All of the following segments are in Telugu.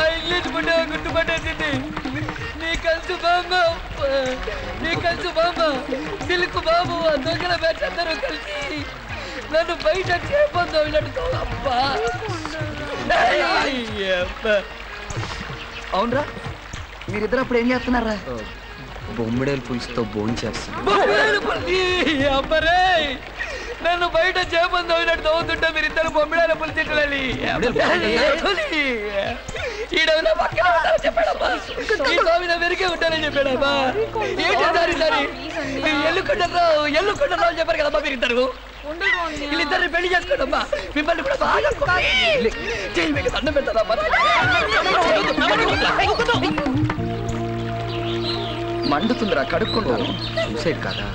ఆ ఇంగ్లీష్ పుట్టే గుర్తుపట్టేసింది. నీ కలిసి బామ్మ సిల్క్ బాబు ఆ దొంగల బ్యాచ్ అందరూ కలిసి నన్ను బయట చేపందో ఇలాంటి అబ్బా. అవునరా, మీరిద్దరు అప్పుడు ఏం చేస్తున్నారా? బొమ్మిడేలు పులుసుతో భోజనం చేస్తున్నారు. అబ్బరే, నన్ను బయట చేపందో ఇలాంటి తవ్వుతుంటే మీరిద్దరు బొమ్మిడేల పులుసు తింటాలి. ఈడవినా పక్కన ఉంటారని చెప్పాడమ్మా, ఈ స్వామిన వెరికే ఉంటారని చెప్పాడమ్మా. ఏంటి సారి ఎల్లుకుంటారు అని చెప్పారు కదమ్మా మీరిద్దరు. వీళ్ళిద్దరిని పెళ్లి చేసుకోండమ్మా, మిమ్మల్ని కూడా బాగా మీకు దండం పెడతారమ్మా. మండుతుందిరా, కడుక్కుంటాను. సూసైడ్ కాదా?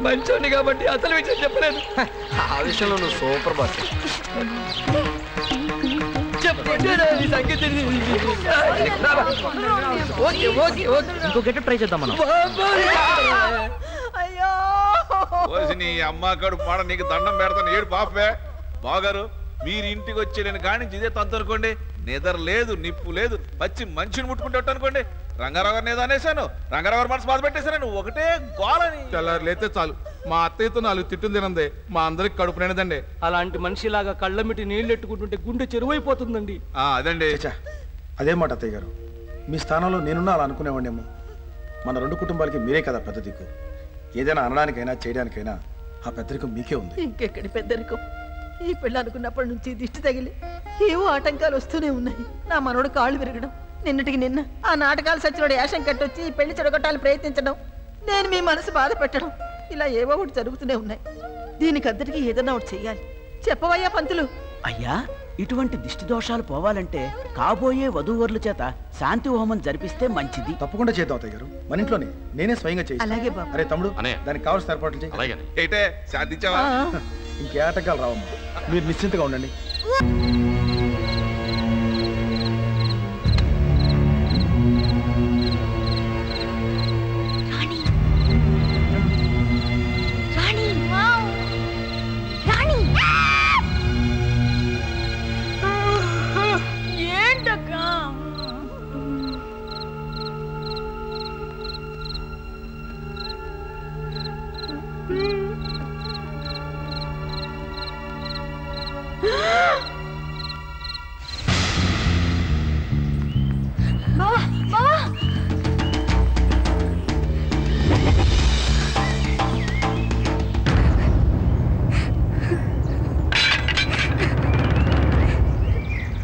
మంచోని కాబట్టి అసలు విషయం చెప్పలేదు. ఆ విషయంలో నువ్వు సూపర్ బాస్. ఇంకో గెటప్ ట్రై చేద్దాం మనం. నీ అమ్మ కడుపు మాట నీకు దండం పెడతాను. ఏడు పాపే బాగారు, మీరు ఇంటికి వచ్చి నేను కానించి ఇదే తంతు అనుకోండి. నిద్ర లేదు, నిప్పు లేదు, పచ్చి మనిషిని ముట్టుకుంటే అనుకోండి. రంగారావు గారిని ఏదో అనేసాను, రంగారావు గారు మనసు బాధ పెట్టేశాను. ఒకటే గోలని తెల్లారు లేతే చాలు మా అత్తయ్యతో 4 తిట్టు తినందే మా అందరికి కడుపు నిండదండి. అలాంటి మనిషిలాగా కళ్ళమిటి నీళ్ళు ఎట్టుకుంటుంటే గుండె చెరువైపోతుందండి. అదండి. అదే మాట అత్తయ్య గారు, మీ స్థానంలో నేనున్నా అలా అనుకునేవాడేమో. మన 2 కుటుంబాలకి మీరే కదా పెద్ద దిక్కు. ఏదైనా అనడానికైనా చేయడానికైనా ఆ పెద్దరికం మీకే ఉంది. ఇంకెక్కడి పెద్దరికం? ఈ పెళ్ళి అనుకున్నప్పటి నుంచి దిష్టి తగిలి ఏవో ఆటంకాలు వస్తూనే ఉన్నాయి. నా మనోడు కాళ్ళు విరగడం, నిన్నటికి నిన్న ఆ నాటకాలు సచ్చినోడు యాషం కట్టొచ్చి ఈ పెళ్లి చెడగొట్టాలని ప్రయత్నించడం, నేను మీ మనసు బాధ పెట్టడం, ఇలా ఏవో ఒకటి జరుగుతూనే ఉన్నాయి. దీనికి అంతటికీ ఏదన్నా ఒకటి చెయ్యాలి. చెప్పవయ్యా పంతులు. అయ్యా, ఇటువంటి దిష్టి దోషాలు పోవాలంటే కాబోయే వధూవరుల చేత శాంతి హోమం జరిపిస్తే మంచిది. తప్పకుండా చేద్దాం అత్తయ్య గారు, మన ఇంట్లోనే నేనే స్వయంగా చేయి. అలాగే బాబు. అరే తమ్ముడు, దానికి కావాల్సిన ఏర్పాట్లు చేయి. ఇంకే ఆటంకాలు రావమ్మా, మీరు నిశ్చింతగా ఉండండి.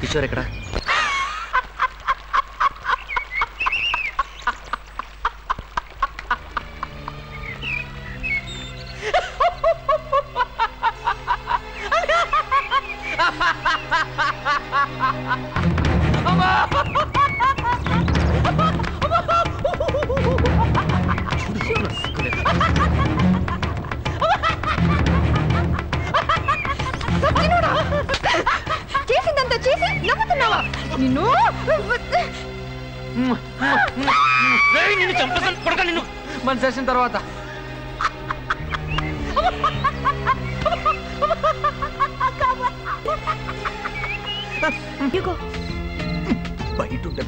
కిషోర్ ఎక్కడ? చేసిందంతా చేసి నవ్వుతున్నావా? నిన్ను చంపేసాను కొడక నిన్ను. మన చేసిన తర్వాత బయట ఉంటే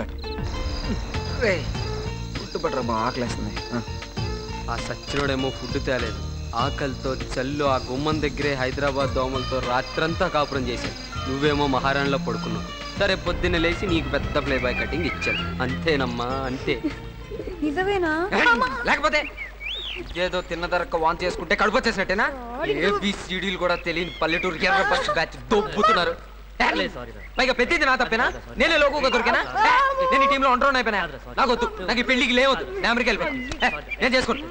ఫుడ్ పట్టరా, మా ఆకలేస్తుంది. ఆ సచ్చినోడేమో ఫుడ్ తేలేదు. ఆకలితో చల్లు ఆ గుమ్మం దగ్గరే హైదరాబాద్ దోమలతో రాత్రంతా కాపురం చేశాను. నువ్వేమో మహారాణిలో పడుకున్నావు. సరే పొద్దున్న లేచి నీకు పెద్ద ప్లే బాయ్ కటింగ్ ఇచ్చాను. అంతేనమ్మా, అంతే. నిజమేనా? లేకపోతే ఏదో తిన్నదరక్క వాంతి చేసుకుంటే కడుపు వచ్చేసినట్టేనా? ఏబిసిడీలు కూడా తెలియని పల్లెటూరు ఎర్ర బస్ బ్యాచ్ దొబ్బుతున్నారు. పైగా పెద్దది నా తప్పేనా? నేనే లోకుగా దొరికినా? నేను ఈ టీంలో ఒంటరి అయిపోయినా? నాకొద్దు, నాకు ఈ పెళ్లికి లేవద్దు. నేను అమెరికా వెళ్ళిపోయి నేను చేసుకోండి.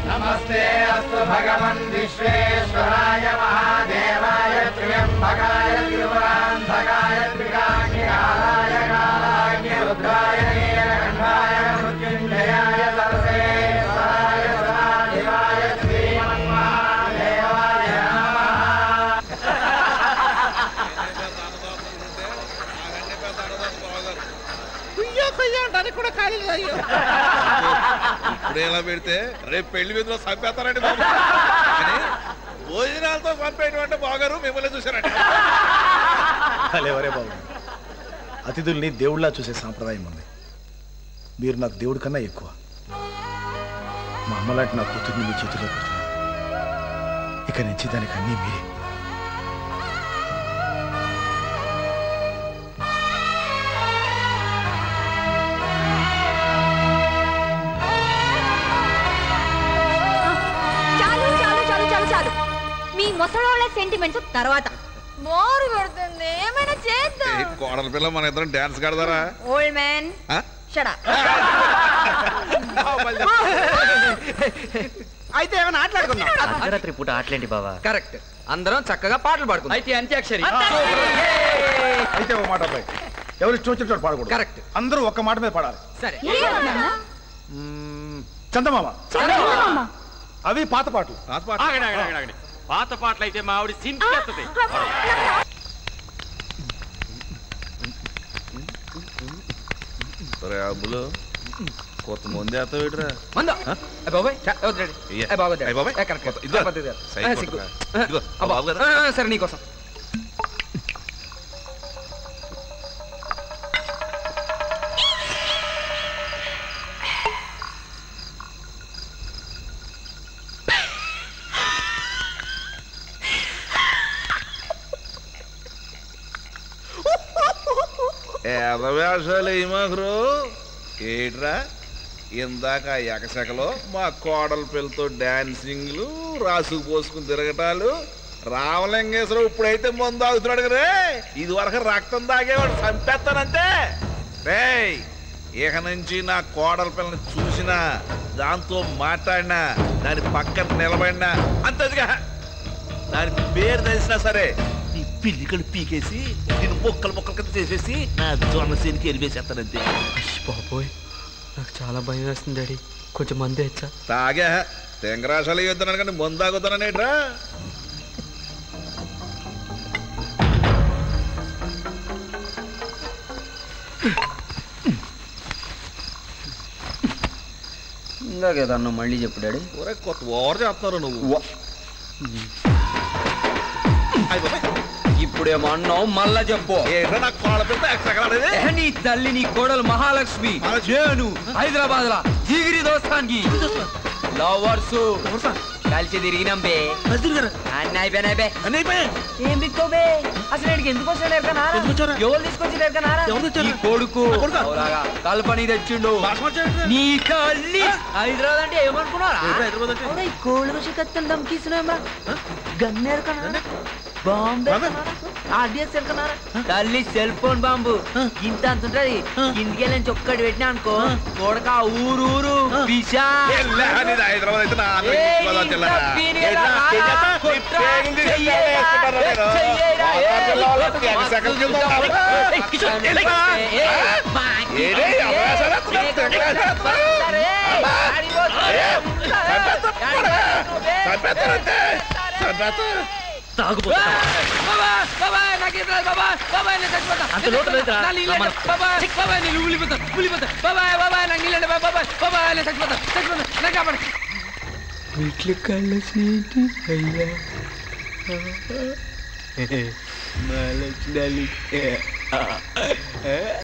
నమస్తే అస్తు భగవన్ విశ్వేశ్వరాయ మహాదేవాయ త్ర్యంబకాయ త్రిపురాంతకాయ త్రికాగ్నికాలాయ కాలాగ్ని రుద్రాయ నీలకంఠాయ మృత్యుంజయాయ సర్వేశ్వరాయ సదాశివాయ శ్రీమన్మహాదేవాయ నమః. పెట్టడానికి కూడా ఖాళీ లేదు. ఇప్పుడు ఎలా పెడితే రేపు పెళ్లి విధులో చంపేస్తారండి బాబు. కానీ భోజనాలతో చంపేయడం అంటే బాగారు మిమ్మల్ని చూశారండి. లేవరే బాబు, అతిథుల్ని దేవుళ్ళ చూసే సాంప్రదాయం ఉంది. మీరు నాకు దేవుడి కన్నా ఎక్కువ. మా అమ్మలాంటి నా కూతుర్ని మీ చేతిలో పెడుతున్నాను. ఇక నుంచి దానికి అన్నీ మీరే. చాలు మీ ముసలోళ్ళ సెంటిమెంట్స్ తర్వాత. బోరు కొడుతుంది, ఏమైనా చేద్దాం. కోడల పిల్ల మన ఇద్దరం డాన్స్ కడతారా? Old man shut up. అయితే ఏమైనా ఆటలాడుకుందాం. అర్ధరాత్రి పూట ఆటలేంటి బావా? కరెక్ట్, అందరం చక్కగా పాటలు పాడుకుందాం. అయితే అంత్యాక్షరి. అయితే ఒక మాట అబ్బాయి, ఎవరు ఇష్టం వచ్చినట్టు పాడకూడదు. కరెక్ట్, అందరూ ఒక్క మాట మీద పాడాలి. సరే. చందమామ. అవి పాత పాటలు. పాత పాటలు అయితే మా ఆవిడ సింపేస్తుంది. అబ్బులు కొత్త మంది వేస్తావేట్రా? మంద బాబాయ్ సరే నీకోసం. వేషాలు ఏమాకరు ఏట్రా? ఇందాక ఎకశకలో మా కోడల పిల్లతో డాన్సింగ్లు, రాసుకు పోసుకుని తిరగటాలు. రామలింగేశ్వరం ఇప్పుడైతే మందు తాగుతున్నాడు కదా, ఇది వరకు రక్తం తాగేవాడు చంపేస్తానంతే. రేయ్, ఇక నుంచి నా కోడల పిల్లని చూసినా, దాంతో మాట్లాడినా, దాని పక్కన నిలబడినా అంతదిగా దాని పేరు తెలిసినా సరే నీ పిల్లికలు పీకేసి నేను మొక్కలు కింద చేసేసి నా జొన్న సేనికి ఎరివేసేస్తానంతే. బాబోయ్, నాకు చాలా భయం వేస్తుంది డాడీ. కొంచెం మంది ఇచ్చా. తాగా తెంగరాశాలు ఇద్దాను కానీ మందు తాగుతానేట్రా? ఇందాకేదన్నా మళ్ళీ చెప్పు డాడీ. ఒరే కొత్త ఓవర్ చేస్తున్నారు నువ్వు. ఇప్పుడేమో అన్నావు, మళ్ళా చెప్పు. నీ తల్లి, నీ కోడలు మహాలక్ష్మి, నేను హైదరాబాద్ లా జిగిరి దోస్తానికి లవర్స్ కలిసి తిరిగినాం బే. అన్నీ అయిపోయినాయి. ఏం బిక్కోబే? అసలు ఎందుకు వచ్చాడు? ఎవరు తీసుకొచ్చి ఈ కొడుకు కల్పని తెచ్చిండు. నీ తల్లి హైదరాబాద్ అంటే ఏమనుకున్నారా? కోళ్ళు రుచి కత్తులు దమ్కిస్తున్నారా? గన్నేరు కన్నా, బాంబే ఆర్డిఎస్ ఎరుకున్నారా? తల్లి సెల్ ఫోన్ బాంబు ఇంత అంత ఉంటది. ఇంటికి వెళ్ళి ఒక్కటి పెట్టినా అనుకో, కొడక ఊరు పిసా. వీటిలో కళ్ళొచ్చినాయేంటి? అయ్యా మా లక్ష్మి